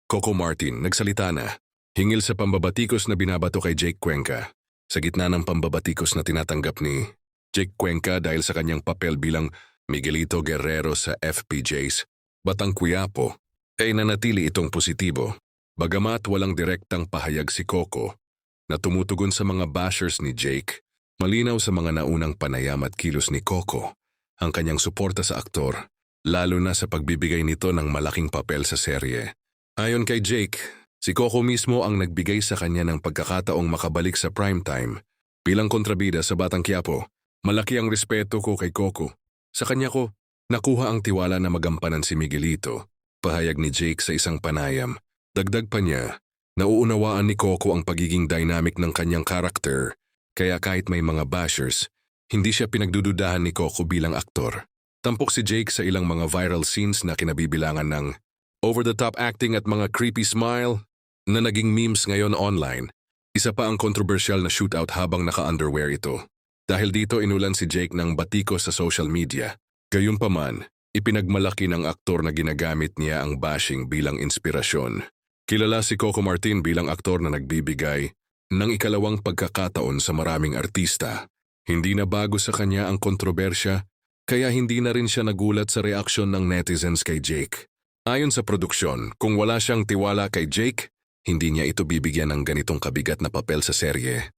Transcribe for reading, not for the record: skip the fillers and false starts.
Coco Martin, nagsalita na. Hingil sa pambabatikos na binabato kay Jake Cuenca. Sa gitna ng pambabatikos na tinatanggap ni Jake Cuenca dahil sa kanyang papel bilang Miguelito Guerrero sa FPJs, Batang Quiapo, ay nanatili itong positibo. Bagamat walang direktang pahayag si Coco na tumutugon sa mga bashers ni Jake, malinaw sa mga naunang panayam at kilos ni Coco ang kanyang suporta sa aktor, lalo na sa pagbibigay nito ng malaking papel sa serye. Ayon kay Jake, si Coco mismo ang nagbigay sa kanya ng pagkakataong makabalik sa primetime. Bilang kontrabida sa Batang Quiapo, malaki ang respeto ko kay Coco. Sa kanya ko, nakuha ang tiwala na magampanan si Miguelito, pahayag ni Jake sa isang panayam. Dagdag pa niya, nauunawaan ni Coco ang pagiging dynamic ng kanyang karakter, kaya kahit may mga bashers, hindi siya pinagdududahan ni Coco bilang aktor. Tampok si Jake sa ilang mga viral scenes na kinabibilangan ng over-the-top acting at mga creepy smile na naging memes ngayon online. Isa pa ang kontrobersyal na shootout habang naka-underwear ito. Dahil dito inulan si Jake ng batikos sa social media. Gayunpaman, ipinagmalaki ng aktor na ginagamit niya ang bashing bilang inspirasyon. Kilala si Coco Martin bilang aktor na nagbibigay ng ikalawang pagkakataon sa maraming artista. Hindi na bago sa kanya ang kontrobersya, kaya hindi na rin siya nagulat sa reaksyon ng netizens kay Jake. Ayon sa produksyon, kung wala siyang tiwala kay Jake, hindi niya ito bibigyan ng ganitong kabigat na papel sa serye.